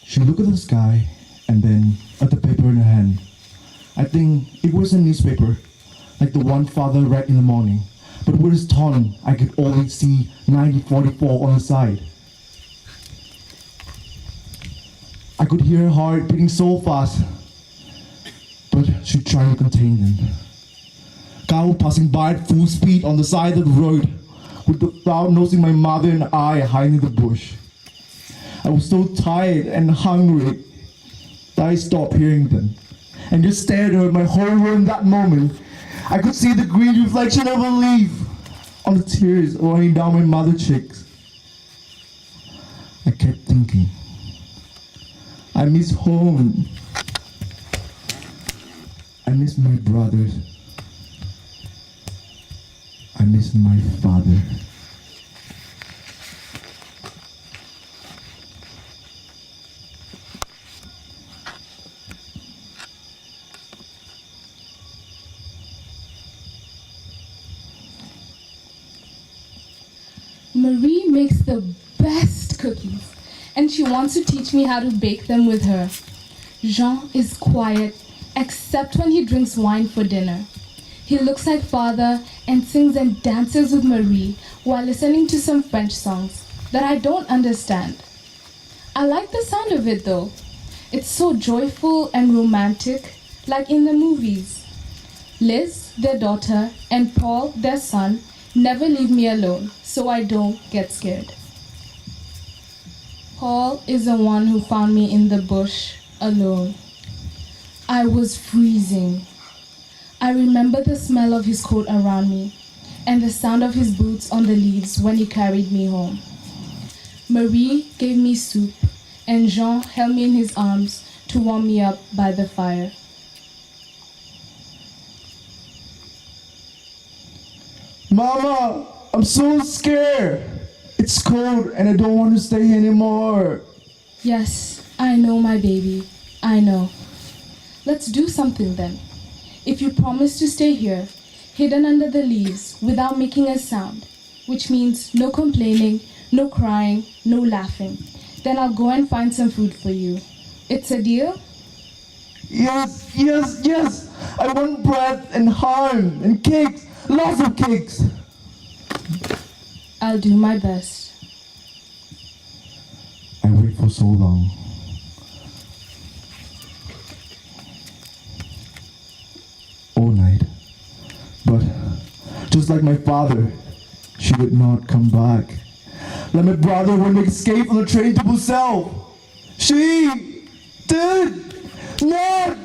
She looked at the sky and then at the paper in her hand. I think it was a newspaper, like the one father read in the morning. But with his torn, I could only see 1944 on the side. I could hear her heart beating so fast, but she tried to contain them. Car was passing by at full speed on the side of the road, without noticing my mother and I hiding in the bush. I was so tired and hungry that I stopped hearing them and just stared at her my whole world in that moment. I could see the green reflection of a leaf on the tears running down my mother's cheeks. I kept thinking, I miss home. I miss my brothers. I miss my father. Marie makes the best cookies, and she wants to teach me how to bake them with her. Jean is quiet, except when he drinks wine for dinner. He looks like father and sings and dances with Marie while listening to some French songs that I don't understand. I like the sound of it though. It's so joyful and romantic, like in the movies. Liz, their daughter, and Paul, their son, never leave me alone, so I don't get scared. Paul is the one who found me in the bush alone. I was freezing. I remember the smell of his coat around me and the sound of his boots on the leaves when he carried me home. Marie gave me soup and Jean held me in his arms to warm me up by the fire. Mama, I'm so scared. It's cold and I don't want to stay here anymore. Yes, I know, my baby. I know. Let's do something then. If you promise to stay here, hidden under the leaves without making a sound, which means no complaining, no crying, no laughing, then I'll go and find some food for you. It's a deal? Yes, yes, yes. I want bread and ham and cakes. Lots of cakes. I'll do my best. I wait for so long. All night. But just like my father, she would not come back. Like my brother when we escaped on the train to Brussels. She did not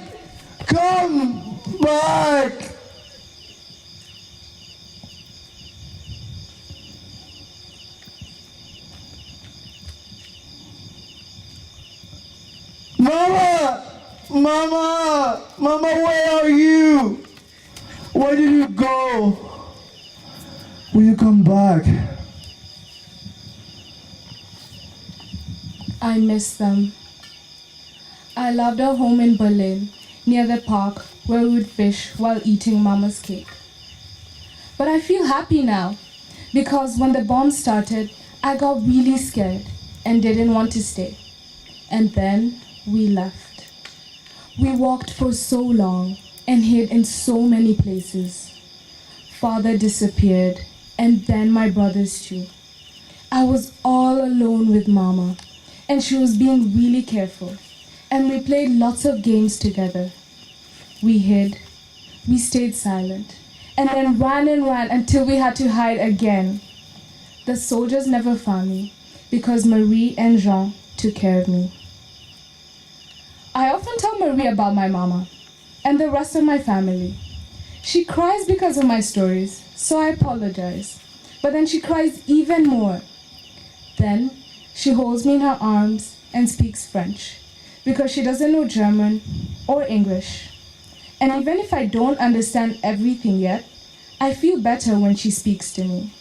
come back. Mama! Mama! Mama, where are you? Where did you go? Will you come back? I miss them. I loved our home in Berlin, near the park where we would fish while eating Mama's cake. But I feel happy now, because when the bomb started, I got really scared and didn't want to stay. And then we left. We walked for so long and hid in so many places. Father disappeared, and then my brothers too. I was all alone with Mama, and she was being really careful, and we played lots of games together. We hid, we stayed silent, and then ran and ran until we had to hide again. The soldiers never found me because Marie and Jean took care of me. I often tell Marie about my mama and the rest of my family. She cries because of my stories, so I apologize. But then she cries even more. Then she holds me in her arms and speaks French because she doesn't know German or English. And even if I don't understand everything yet, I feel better when she speaks to me.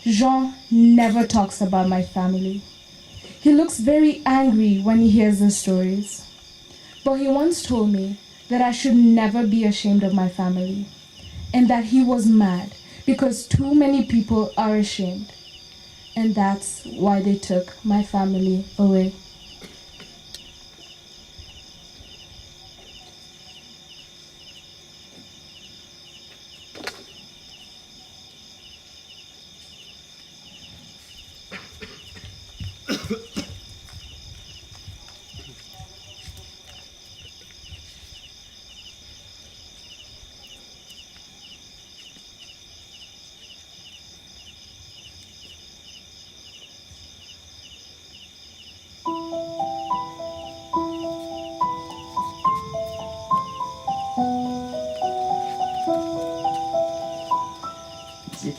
Jean never talks about my family. He looks very angry when he hears the stories. But he once told me that I should never be ashamed of my family, and that he was mad because too many people are ashamed. And that's why they took my family away.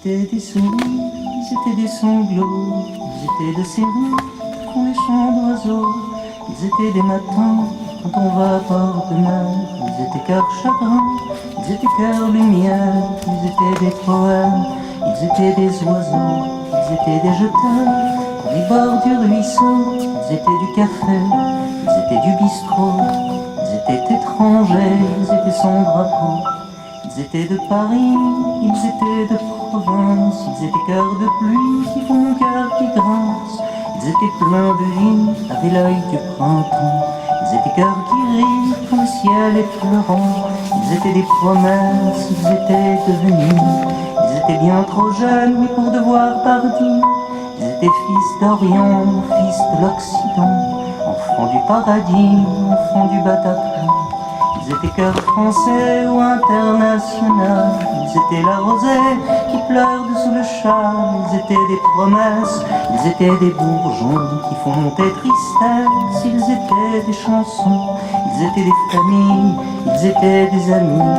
étaient des souris, ils étaient des sanglots, ils étaient de ces rues qui font les chants d'oiseaux. Ils étaient des matins quand on va à bord de mer. Ils étaient cœur chagrin, ils étaient cœur lumière. Ils étaient des poèmes, ils étaient des oiseaux. Ils étaient des jeteurs, du bord du ruisseau. Ils étaient du café, ils étaient du bistrot. Ils étaient étrangers, ils étaient sans drapeau. Ils étaient de Paris, ils étaient de province. Ils étaient cœurs de pluie qui font mon cœur qui grince. Ils étaient pleins de vie, avaient l'œil du printemps. Ils étaient cœurs qui rient quand le ciel est pleurant. Ils étaient des promesses, ils étaient devenus. Ils étaient bien trop jeunes, mais pour devoir partir. Ils étaient fils d'Orient, fils de l'Occident, enfants du paradis, enfants du Bataclan. Ils étaient cœurs français ou international. Ils étaient la rosée qui pleure dessous le châle. Ils étaient des promesses, ils étaient des bourgeons qui font monter tristesse. Ils étaient des chansons, ils étaient des familles, ils étaient des amis.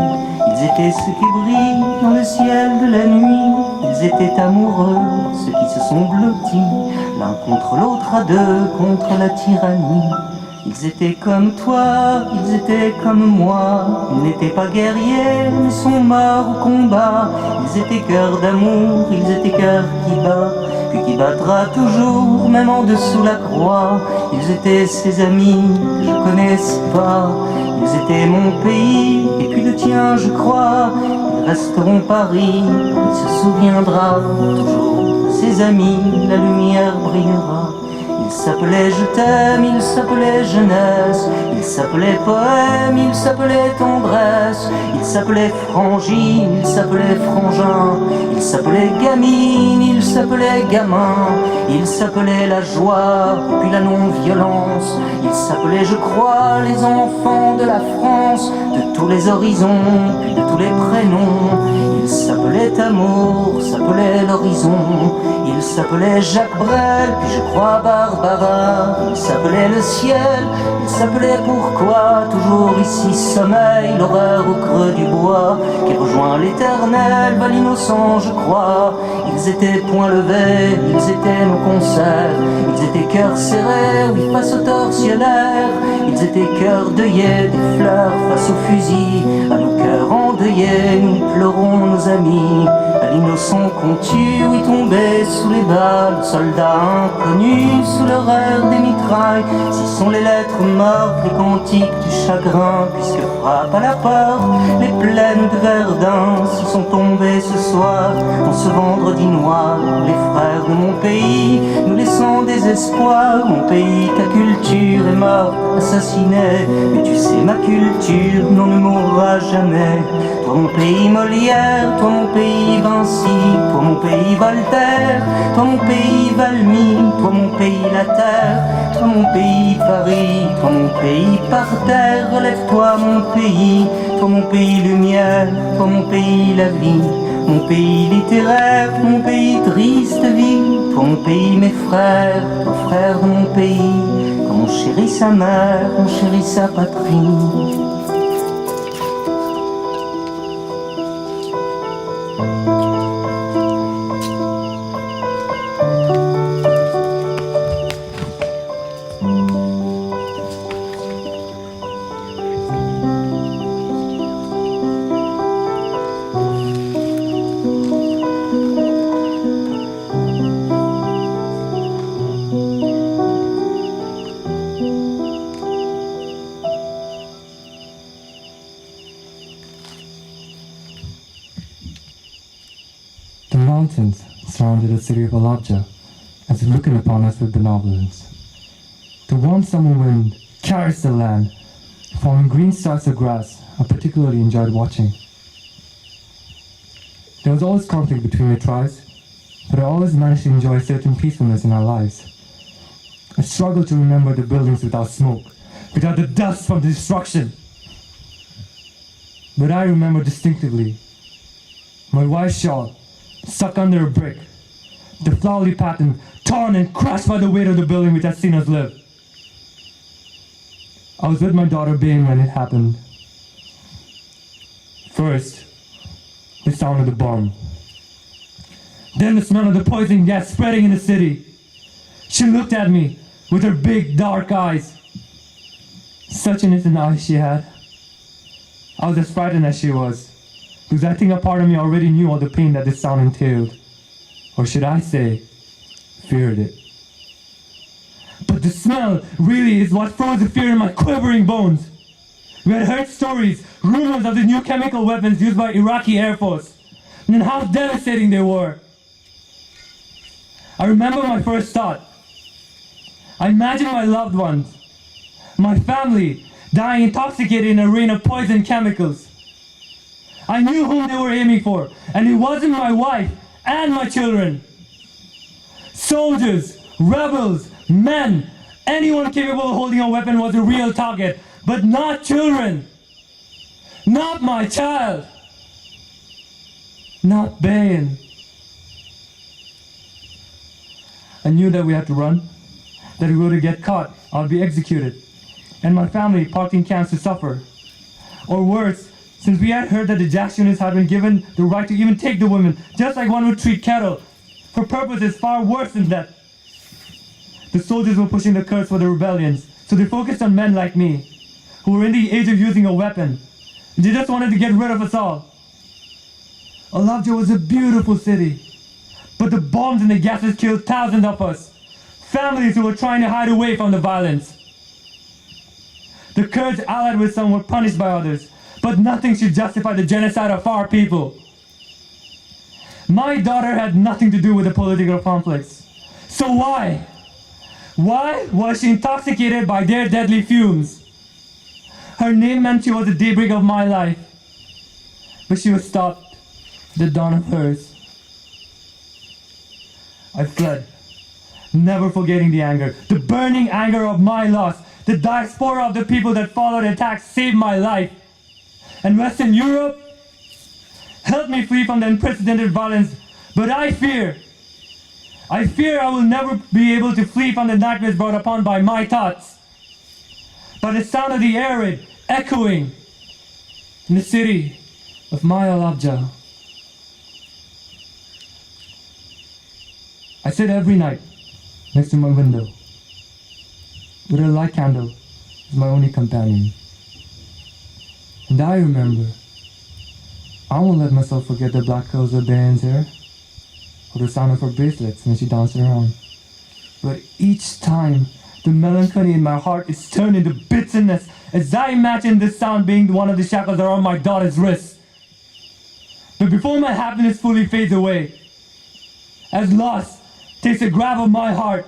Ils étaient ceux qui brillent dans le ciel de la nuit. Ils étaient amoureux, ceux qui se sont blottis l'un contre l'autre à deux contre la tyrannie. Ils étaient comme toi, ils étaient comme moi. Ils n'étaient pas guerriers, mais sont morts au combat. Ils étaient cœurs d'amour, ils étaient cœurs qui bat, puis qui battra toujours, même en dessous la croix. Ils étaient ses amis que je connaissais pas. Ils étaient mon pays, et puis le tien, je crois. Ils resteront Paris, il se souviendra toujours de ses amis, la lumière brillera. Il s'appelait Je t'aime, il s'appelait jeunesse, il s'appelait poème, il s'appelait tendresse, il s'appelait frangine, il s'appelait frangin, il s'appelait gamine, il s'appelait gamin, il s'appelait la joie, puis la non-violence, il s'appelait je crois les enfants de la France, de tous les horizons, puis de tous les prénoms. Il s'appelait amour, s'appelait l'horizon, il s'appelait Jacques Brel, puis je crois Barbara, il s'appelait le ciel, il s'appelait pourquoi, toujours ici sommeil, l'horreur au creux du bois, qui rejoint l'éternel, va l'innocent je crois. Ils étaient point levés, ils étaient nos concerts, ils étaient cœurs serrés, oui face au tortionnaire, ils étaient cœurs deuillés, des fleurs face au fusil, à nos cœurs endeuillés, nous pleurons nos amis, à l'innocent qu'on tue, oui tombé sous les balles, soldats inconnus, sous l'horreur des mitrailles. Si sont les lettres mortes, les cantiques du chagrin, puisque frappe à la porte les plaines de Verdun. Si sont tombés ce soir, en ce vendredi noir, les frères de mon pays, nous laissant des espoirs. Mon pays, ta culture est morte, assassinée, mais tu sais ma culture, non ne mourra jamais. Toi mon pays Molière, toi mon pays Vinci, toi mon pays Voltaire, toi mon pays Valmy, toi mon pays la terre, toi mon pays Paris, toi mon pays par terre. Relève-toi mon pays, toi mon pays lumière, toi mon pays la vie, mon pays littéraire, mon pays triste vie, toi mon pays mes frères, toi frère de mon pays, comme on chérit sa mère, on chérit sa patrie. The mountains surrounded the city of Alabja as if looking upon us with benevolence. The warm summer wind carries the land, forming green stalks of grass I particularly enjoyed watching. There was always conflict between the tribes, but I always managed to enjoy a certain peacefulness in our lives. I struggle to remember the buildings without smoke, without the dust from the destruction. But I remember distinctively my white shawl stuck under a brick, the flowery pattern torn and crushed by the weight of the building which had seen us live. I was with my daughter Bain when it happened. First, the sound of the bomb. Then the smell of the poison gas spreading in the city. She looked at me with her big dark eyes. Such innocent eyes she had. I was as frightened as she was, because I think a part of me already knew all the pain that this sound entailed. Or should I say, feared it. But the smell really is what froze the fear in my quivering bones. We had heard stories, rumors of the new chemical weapons used by Iraqi Air Force, and how devastating they were. I remember my first thought. I imagined my loved ones, my family, dying intoxicated in a rain of poison chemicals. I knew whom they were aiming for, and it wasn't my wife and my children. Soldiers, rebels, men, anyone capable of holding a weapon was a real target, but not children. Not my child. Not Bain. I knew that we had to run, that if we were to get caught, I'd be executed, and my family parked in camps to suffer. Or worse, since we had heard that the Jackson units had been given the right to even take the women, just like one would treat cattle, for purposes far worse than that. The soldiers were pushing the Kurds for the rebellions, so they focused on men like me, who were in the age of using a weapon. They just wanted to get rid of us all. Alabja was a beautiful city, but the bombs and the gases killed thousands of us, families who were trying to hide away from the violence. The Kurds allied with some were punished by others, but nothing should justify the genocide of our people. My daughter had nothing to do with the political conflicts. So why? Why was she intoxicated by their deadly fumes? Her name meant she was the daybreak of my life, but she was stopped at the dawn of hers. I fled, never forgetting the anger, the burning anger of my loss. The diaspora of the people that followed the attack saved my life. And Western Europe helped me flee from the unprecedented violence. But I fear I will never be able to flee from the nightmares brought upon by my thoughts. By the sound of the air raid echoing in the city of my Alabja. I sit every night next to my window, with a light candle as my only companion. And I remember, I won't let myself forget the black curls of Baron's hair, or the sound of her bracelets when she danced around. But each time, the melancholy in my heart is turned into bitterness as I imagine this sound being one of the shackles around my daughter's wrists. But before my happiness fully fades away, as loss takes a grab of my heart,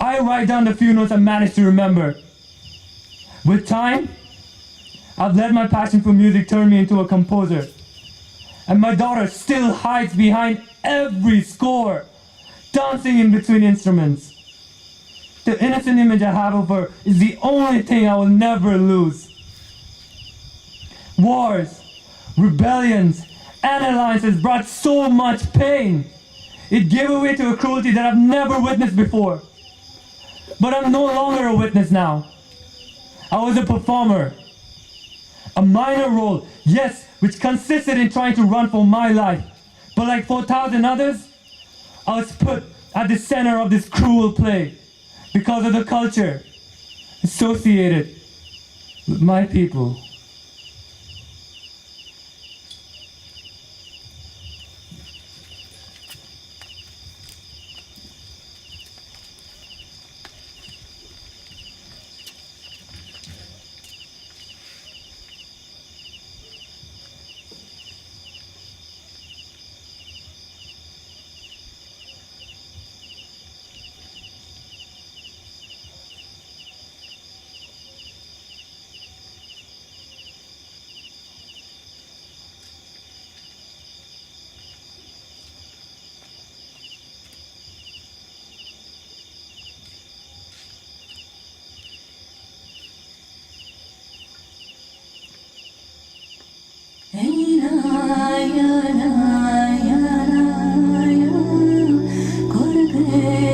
I write down the few notes I managed to remember. With time, I've let my passion for music turn me into a composer. And my daughter still hides behind every score, dancing in between instruments. The innocent image I have of her is the only thing I will never lose. Wars, rebellions, and alliances brought so much pain. It gave way to a cruelty that I've never witnessed before. But I'm no longer a witness now. I was a performer. A minor role, yes, which consisted in trying to run for my life. But like 4,000 others, I was put at the center of this cruel play because of the culture associated with my people.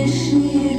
Shirin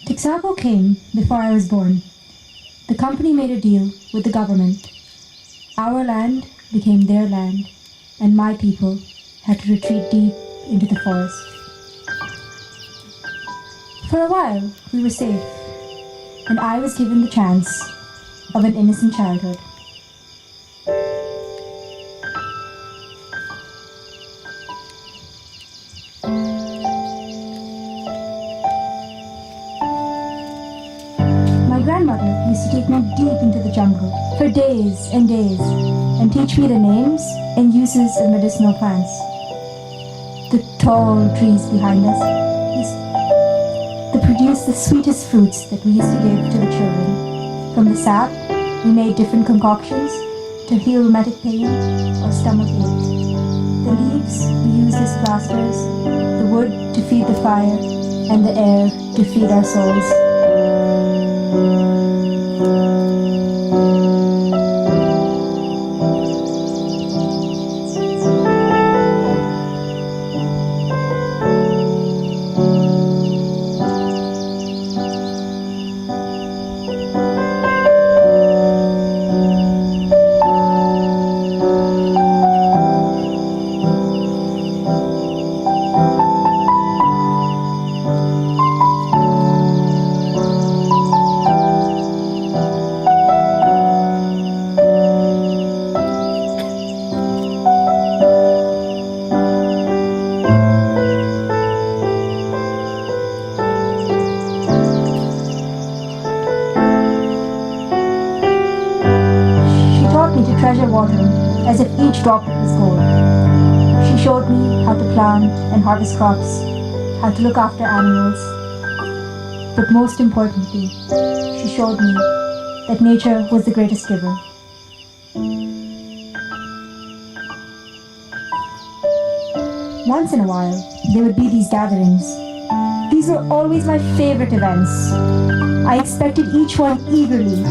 Texaco came before I was born. The company made a deal with the government. Our land became their land, and my people had to retreat deep into the forest. For a while, we were safe, and I was given the chance of an innocent childhood. My grandmother used to take me deep into the jungle for days and days and teach me the names and uses of medicinal plants. The tall trees behind us they produced the sweetest fruits that we used to give to the children. From the sap, we made different concoctions to heal rheumatic pain or stomach ache. The leaves we used as plasters, the wood to feed the fire, and the air to feed our souls. Treasure water as if each drop was gold. She showed me how to plant and harvest crops, how to look after animals. But most importantly, she showed me that nature was the greatest giver. Once in a while, there would be these gatherings. These were always my favorite events. I expected each one eagerly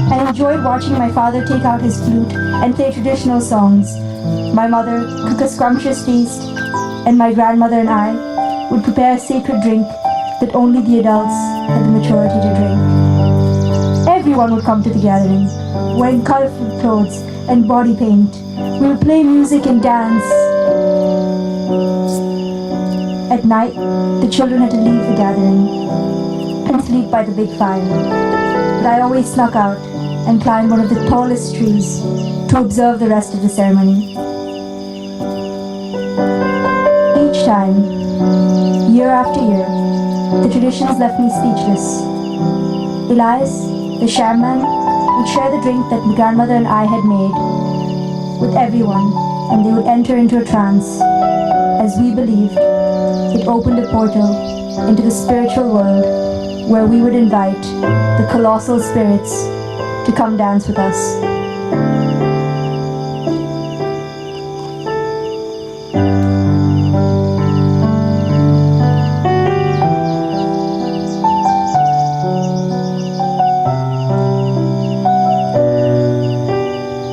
and enjoyed watching my father take out his flute and play traditional songs, my mother cook a scrumptious feast, and my grandmother and I would prepare a sacred drink that only the adults had the maturity to drink. Everyone would come to the gathering, wearing colorful clothes and body paint. We would play music and dance. At night, the children had to leave the gathering and sleep by the big fire. But I always snuck out and climbed one of the tallest trees to observe the rest of the ceremony. Each time, year after year, the traditions left me speechless. Elias, the shaman, would share the drink that my grandmother and I had made with everyone, and they would enter into a trance. As we believed, it opened a portal into the spiritual world where we would invite the colossal spirits to come dance with us.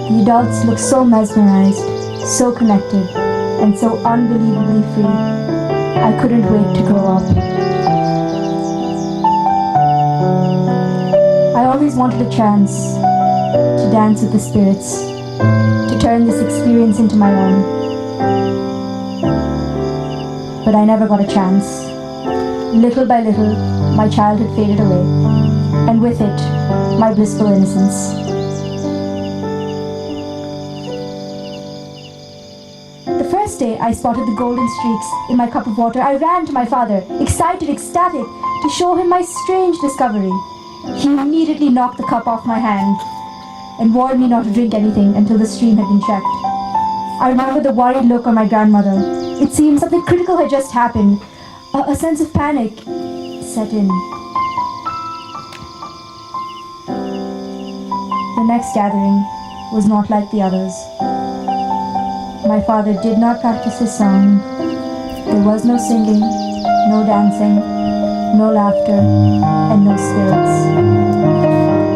The adults looked so mesmerized, so connected, and so unbelievably free. I couldn't wait to grow up. I always wanted a chance to dance with the spirits, to turn this experience into my own. But I never got a chance. Little by little, my childhood faded away, and with it, my blissful innocence. The first day I spotted the golden streaks in my cup of water, I ran to my father, excited, ecstatic, to show him my strange discovery. He immediately knocked the cup off my hand and warned me not to drink anything until the stream had been checked. I remember the worried look on my grandmother. It seemed something critical had just happened. A sense of panic set in. The next gathering was not like the others. My father did not practice his song. There was no singing, no dancing, no laughter, and no spirits.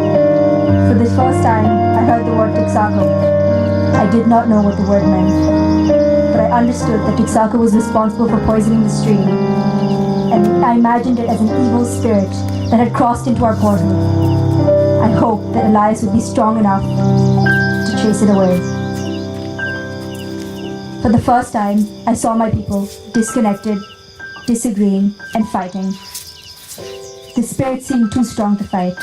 I did not know what the word meant, but I understood that Tixaka was responsible for poisoning the stream, and I imagined it as an evil spirit that had crossed into our portal. I hoped that Elias would be strong enough to chase it away. For the first time, I saw my people disconnected, disagreeing, and fighting. The spirit seemed too strong to fight.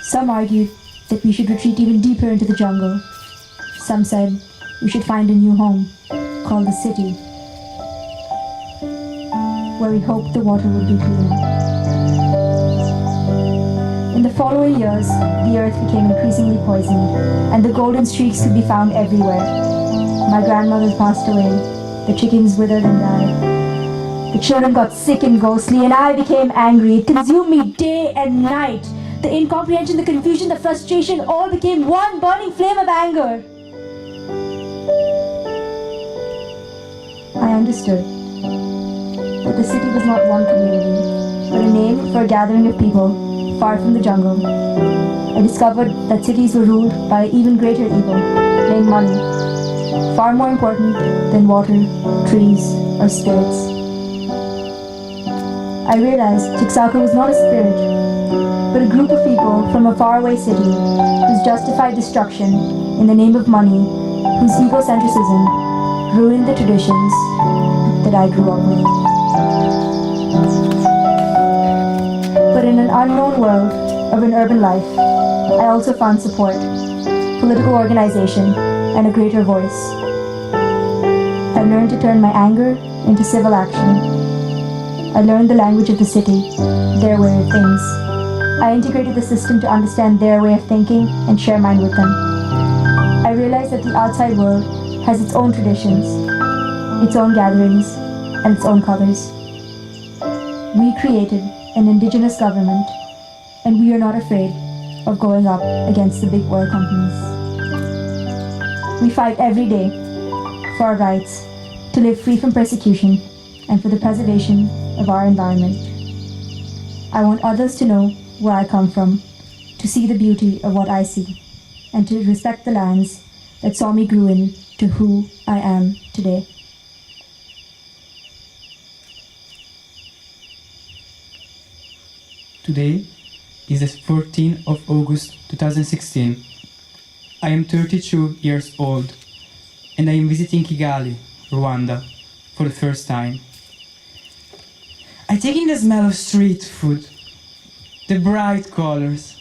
Some argued that we should retreat even deeper into the jungle. Some said we should find a new home, called the city, where we hoped the water would be cleaner. In the following years, the earth became increasingly poisoned, and the golden streaks could be found everywhere. My grandmother passed away, the chickens withered and died. The children got sick and ghostly, and I became angry. It consumed me day and night. The incomprehension, the confusion, the frustration all became one burning flame of anger. I understood that the city was not one community, but a name for a gathering of people far from the jungle. I discovered that cities were ruled by an even greater evil, named money, far more important than water, trees, or spirits. I realized Tixaka was not a spirit, but a group of people from a faraway city whose justified destruction in the name of money, whose egocentrism ruined the traditions that I grew up with. But in an unknown world of an urban life, I also found support, political organization, and a greater voice. I learned to turn my anger into civil action. I learned the language of the city, their way of things. I integrated the system to understand their way of thinking and share mine with them. I realized that the outside world has its own traditions, its own gatherings, and its own colors. We created an indigenous government, and we are not afraid of going up against the big oil companies. We fight every day for our rights to live free from persecution and for the preservation of our environment. I want others to know where I come from, to see the beauty of what I see, and to respect the lands that saw me grew into who I am today. Today is the 14th of August 2016. I am 32 years old and I am visiting Kigali, Rwanda, for the first time. I take in the smell of street food, the bright colors,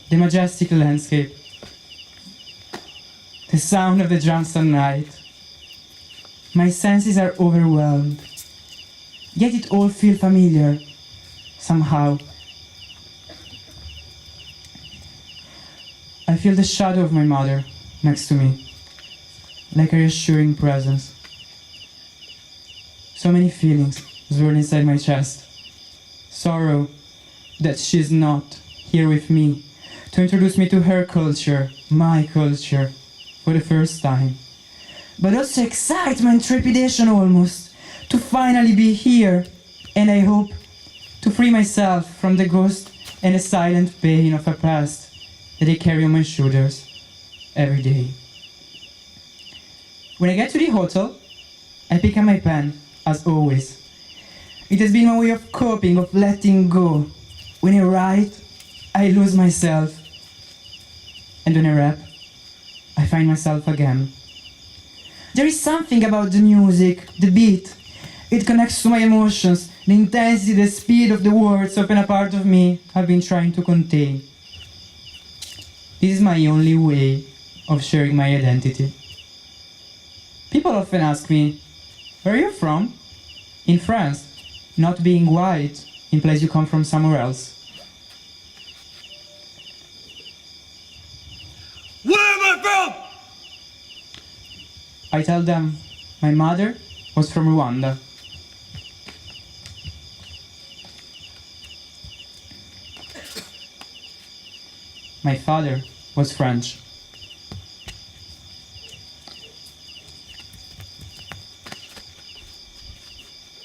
the majestic landscape, the sound of the drums at night. My senses are overwhelmed, yet it all feels familiar, somehow. I feel the shadow of my mother next to me, like a reassuring presence. So many feelings swirl inside my chest. Sorrow that she's not here with me to introduce me to her culture, my culture, for the first time. But also excitement, trepidation almost, to finally be here, and I hope to free myself from the ghost and the silent pain of a past that I carry on my shoulders every day. When I get to the hotel, I pick up my pen, as always. It has been my way of coping, of letting go. When I write, I lose myself. And when I rap, I find myself again. There is something about the music, the beat. It connects to my emotions, the intensity, the speed of the words open a part of me I've been trying to contain. This is my only way of sharing my identity. People often ask me, where are you from? In France. Not being white implies you come from somewhere else. Where am I from? I tell them my mother was from Rwanda. My father was French.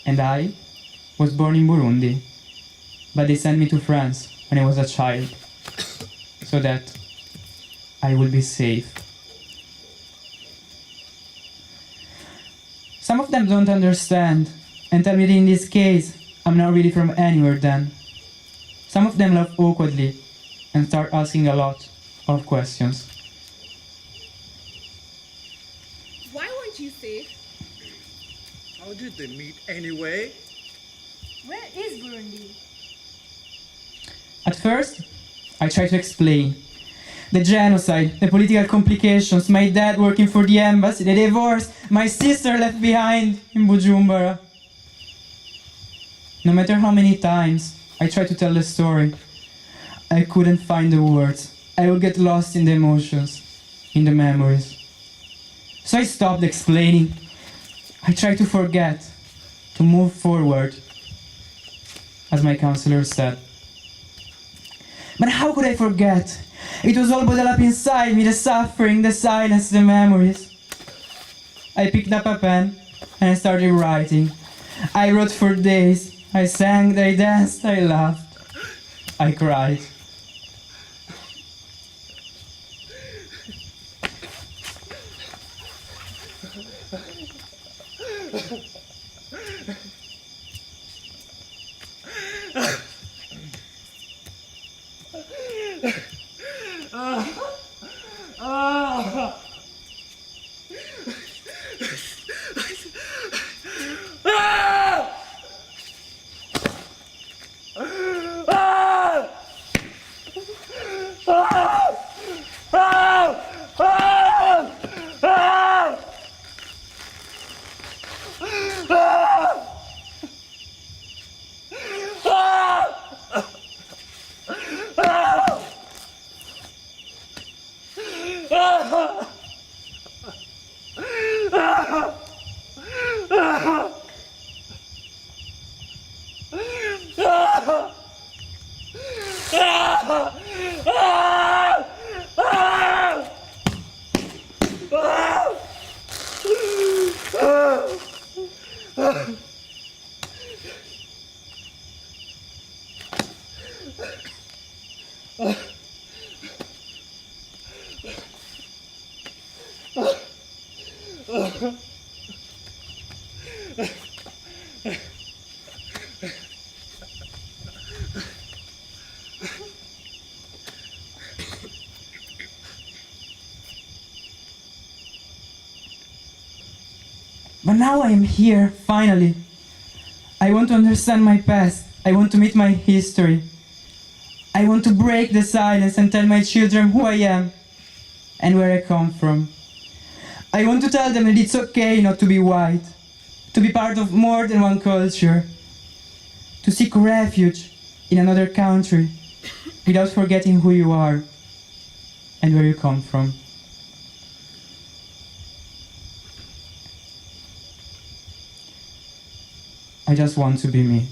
And I was born in Burundi, but they sent me to France when I was a child, so that I will be safe. of them don't understand and tell me that in this case I'm not really from anywhere then. Some of them laugh awkwardly and start asking a lot of questions. Why weren't you safe? How did they meet anyway? Where is Burundi? At first, I tried to explain. The genocide, the political complications, my dad working for the embassy, the divorce, my sister left behind in Bujumbura. No matter how many times I tried to tell the story, I couldn't find the words. I would get lost in the emotions, in the memories. So I stopped explaining. I tried to forget, to move forward, as my counselor said. But how could I forget? It was all bottled up inside me, the suffering, the silence, the memories. I picked up a pen and I started writing. I wrote for days. I sang, I danced, I laughed. I cried. But now I am here, finally. I want to understand my past. I want to meet my history. I want to break the silence and tell my children who I am and where I come from. I want to tell them that it's okay not to be white, to be part of more than one culture, to seek refuge in another country without forgetting who you are and where you come from. I just want to be me.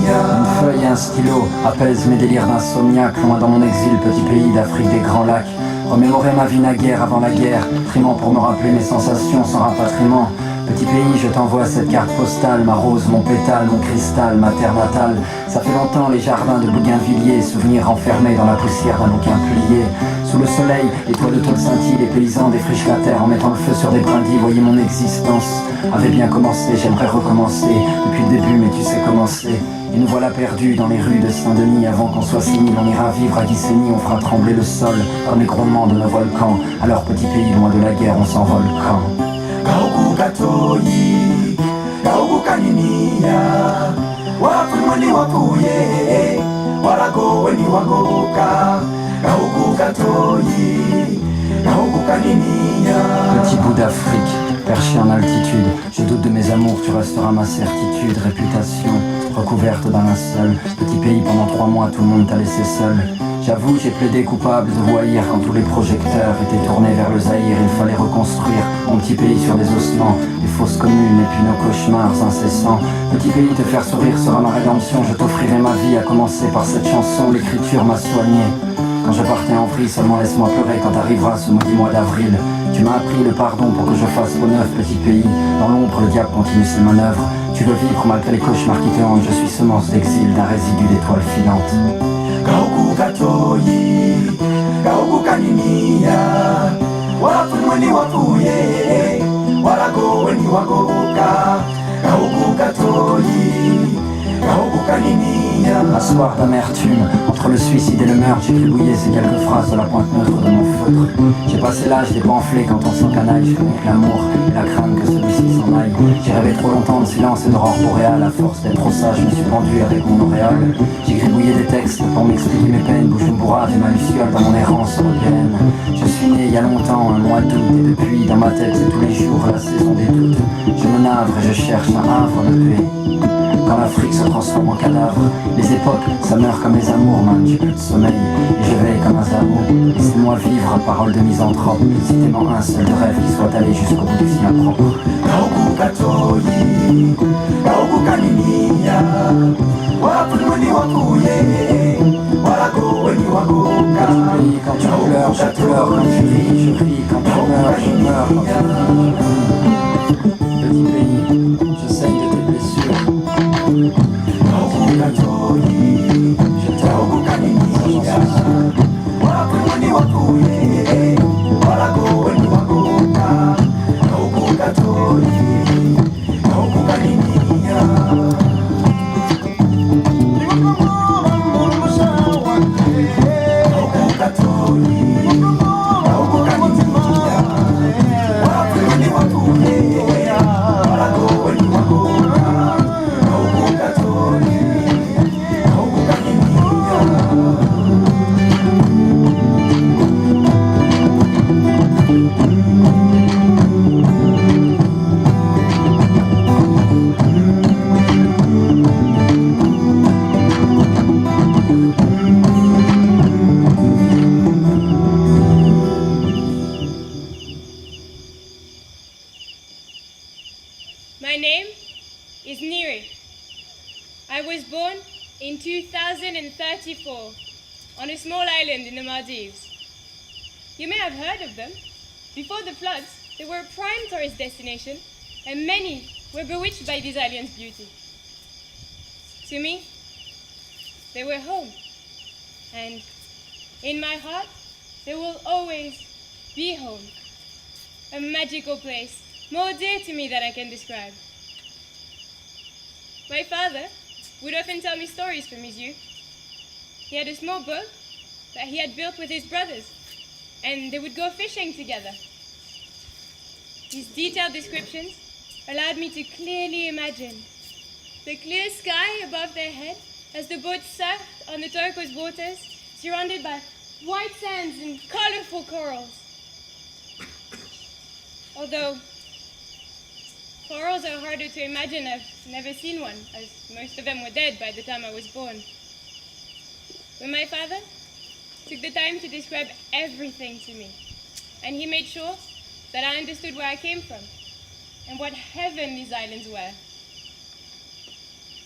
Une feuille et un stylo apaisent mes délires d'insomniaque. Loin dans mon exil, petit pays d'Afrique des grands lacs. Remémorer ma vie naguère avant la guerre, trimant pour me rappeler mes sensations sans rapatriement. Petit pays, je t'envoie cette carte postale, ma rose, mon pétale, mon cristal, ma terre natale. Ça fait longtemps les jardins de Bougainvilliers, souvenirs enfermés dans la poussière d'un bouquin plié. Sous le soleil, les toits de tôle scintillent, les paysans défrichent la terre en mettant le feu sur des brindilles. Voyez mon existence avait bien commencé, j'aimerais recommencer depuis le début, mais tu sais comment c'est. Et nous voilà perdus dans les rues de Saint-Denis. Avant qu'on soit sénile, on ira vivre à Guissény. On fera trembler le sol par les grondements de nos volcans. Alors petit pays, loin de la guerre, on s'envole quand Kauku Katoyi, Kauku Kaniniya, Wapumani Wapuye, Warago Weni Wagoka, Kauku Katoyi, Petit bout d'Afrique, perché en altitude, je doute de mes amours, tu resteras ma certitude. Réputation recouverte d'un linceul, petit pays pendant 3 mois, tout le monde t'a laissé seul. J'avoue, j'ai plaidé coupable de voyir quand tous les projecteurs étaient tournés vers le Zaïre. Il fallait reconstruire mon petit pays sur des ossements, des fausses communes et puis nos cauchemars incessants. Petit pays, te faire sourire sera ma rédemption. Je t'offrirai ma vie, à commencer par cette chanson. L'écriture m'a soigné. Quand je partais en vrille, seulement laisse-moi pleurer quand arrivera ce maudit mois d'avril. Tu m'as appris le pardon pour que je fasse peau neuve, petit pays. Dans l'ombre, le diable continue ses manœuvres. Tu veux vivre malgré les cauchemars qui te hantent. Je suis semence d'exil d'un résidu d'étoiles filantes. Kauku katoyi, kauku kaniniya, wafumweni wafuye, walagoweni wagoka, kauku katoyi, kauku kaniniya. Un soir d'amertume, entre le suicide et le meurtre, j'ai gribouillé ces quelques phrases de la pointe neutre de mon feutre. J'ai passé l'âge des pamphlets quand on s'encanaille. Je connais que l'amour et la crainte que celui-ci s'en aille. J'ai rêvé trop longtemps de silence et d'aurore boréale. À force d'être trop sage, je me suis pendu avec mon auréole. J'ai gribouillé des textes pour m'expliquer mes peines. Bujumbura, des ma luciole dans mon errance européenne. Je suis né il y a longtemps, un mois d'août, et depuis dans ma tête c'est tous les jours la saison des doutes. Je me navre et je cherche un havre de paix. Quand l'Afrique se transforme en cadavre, les époques, ça meurt comme les amours, man, j'ai plus de sommeil, et je veille comme un zamou. Laissez-moi vivre à parole de misanthrope, citez-moi un seul rêve qui soit allé jusqu'au bout du sien propre. Kauku katoyi, kauku kaniniya, wafumweni wafuye, walagoweni wagoka. Quand tu pleures, je pleure, quand tu ris, je ris, quand tu meurs, je meurs, quand tu ris. Petit pays, je saigne de tes blessures. Kauku katoyi, kauku kaniniya, wafumweni wafuye, walagoweni wagoka. Kauku katoyi, kauku kaniniya. Kauku katoyi, kauku kaniniya, wafumweni wafuye, walagoweni wagoka. Kauku katoyi, kauku kaniniya. My name is Niri. I was born in 2034 on a small island in the Maldives. You may have heard of them. Before the floods, they were a prime tourist destination, and many were bewitched by this island's beauty. To me, they were home, and in my heart, they will always be home. A magical place, more dear to me than I can describe. My father would often tell me stories from his youth. He had a small boat that he had built with his brothers, and they would go fishing together. His detailed descriptions allowed me to clearly imagine the clear sky above their head as the boat surfed on the turquoise waters, surrounded by white sands and colorful corals. Although corals are harder to imagine, I've never seen one, as most of them were dead by the time I was born. But my father took the time to describe everything to me, and he made sure that I understood where I came from and what heaven these islands were.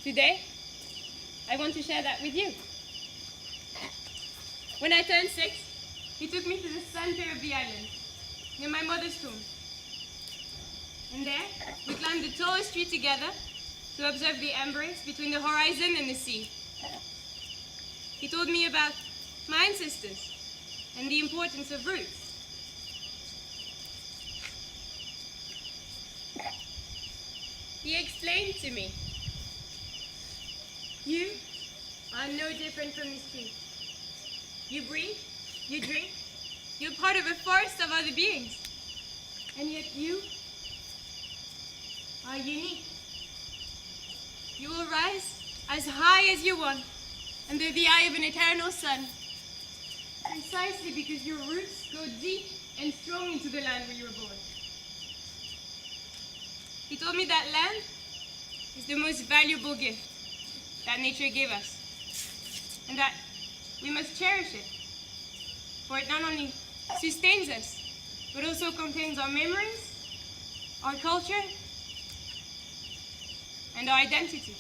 Today, I want to share that with you. When I turned 6, he took me to the center of the island, near my mother's tomb. And there, we climbed the tallest tree together to observe the embrace between the horizon and the sea. He told me about my ancestors and the importance of roots. He explained to me, you are no different from this tree. You breathe, you drink, you're part of a forest of other beings. And yet you are unique. You will rise as high as you want, under the eye of an eternal sun, precisely because your roots go deep and strong into the land where you were born. He told me that land is the most valuable gift that nature gave us, and that we must cherish it, for it not only sustains us, but also contains our memories, our culture, and our identity.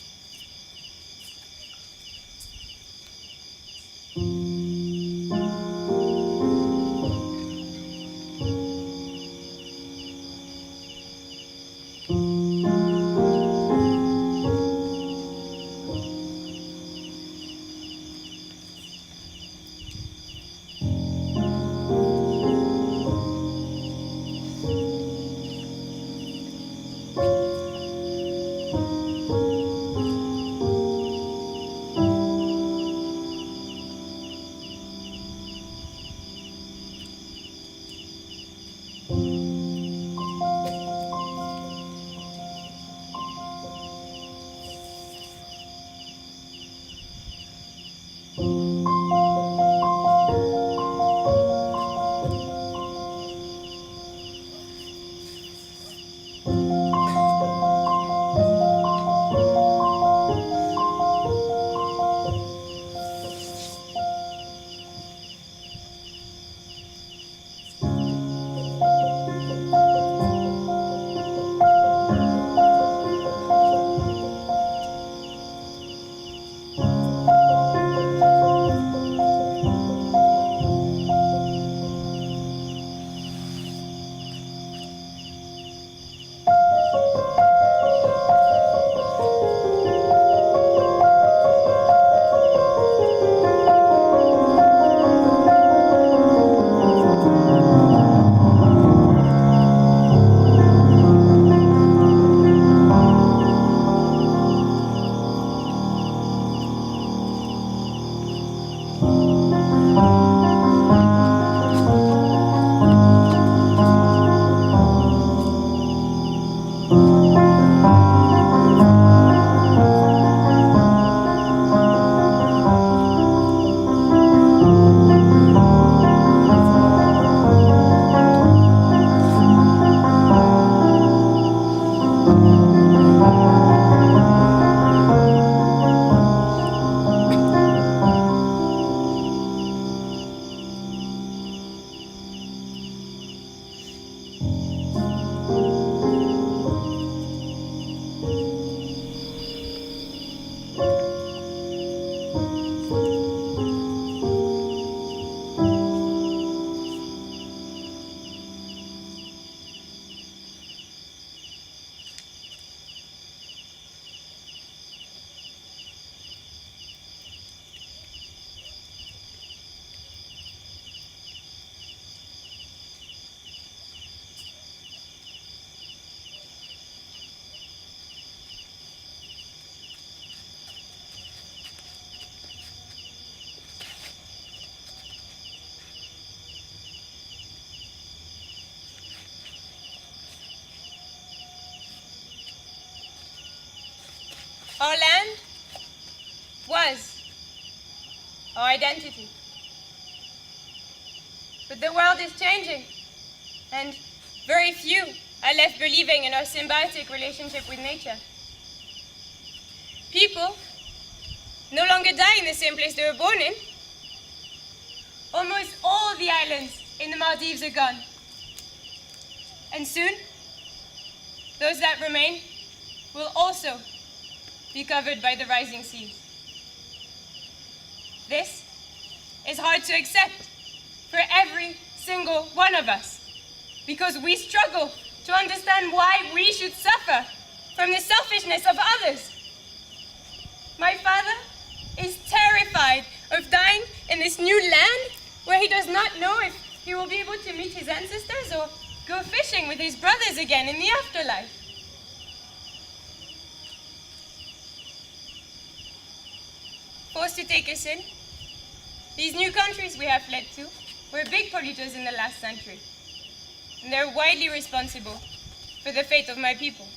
Our land was our identity. But the world is changing, and very few are left believing in our symbiotic relationship with nature. People no longer die in the same place they were born in. Almost all the islands in the Maldives are gone. And soon, those that remain will also be covered by the rising seas. This is hard to accept for every single one of us, because we struggle to understand why we should suffer from the selfishness of others. My father is terrified of dying in this new land where he does not know if he will be able to meet his ancestors or go fishing with his brothers again in the afterlife. Forced to take us in, these new countries we have fled to were big polluters in the last century, and they're widely responsible for the fate of my people.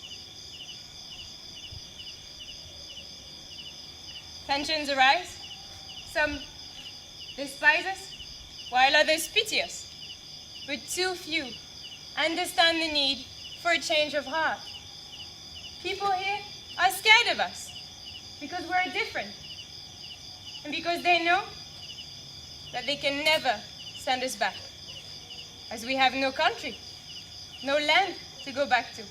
Tensions arise, some despise us, while others pity us. but too few understand the need for a change of heart. People here are scared of us because we're different and because they know that they can never send us back, as we have no country, no land to go back to.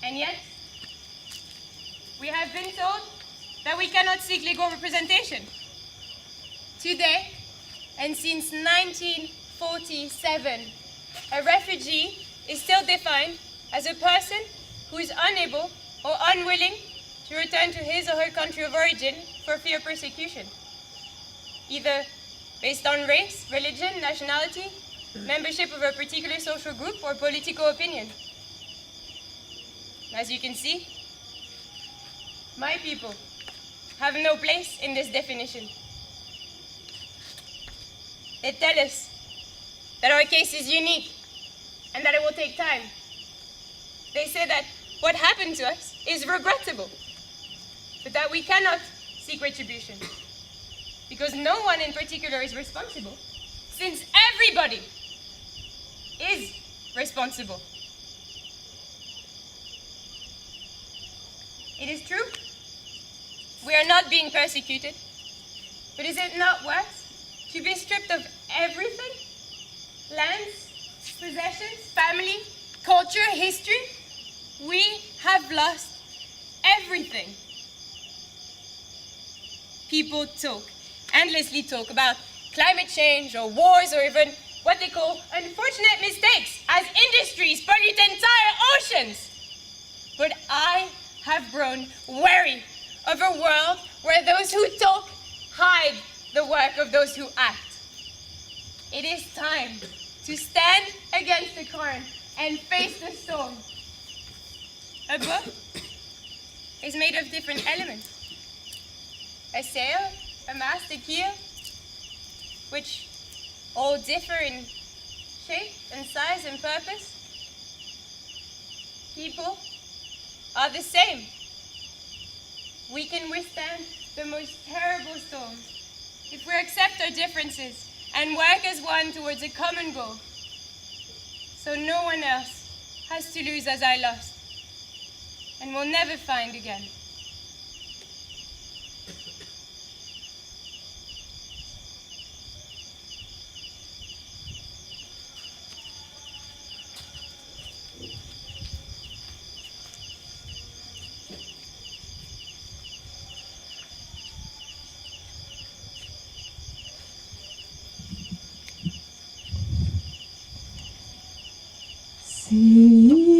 And yet, we have been told that we cannot seek legal representation. Today, and since 1947, a refugee is still defined as a person who is unable or unwilling to return to his or her country of origin for fear of persecution, either based on race, religion, nationality, membership of a particular social group, or political opinion. As you can see, my people have no place in this definition. They tell us that our case is unique and that it will take time. They say that what happened to us is regrettable, but that we cannot seek retribution because no one in particular is responsible, since everybody is responsible. It is true, we are not being persecuted, but is it not worse to be stripped of everything? Lands, possessions, family, culture, history? We have lost everything. People endlessly talk about climate change or wars or even what they call unfortunate mistakes as industries pollute entire oceans. But I have grown wary of a world where those who talk hide the work of those who act. It is time to stand against the current and face the storm. A boat is made of different elements. A sail, a mast, a keel, which all differ in shape and size and purpose. People are the same. We can withstand the most terrible storms if we accept our differences and work as one towards a common goal. So no one else has to lose as I lost and will never find again. Siradi,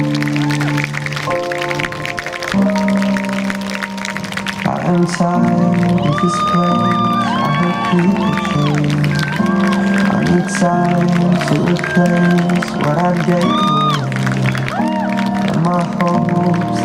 I am tired of this place. I heard people say I need time to replace what I gave away, and my hopes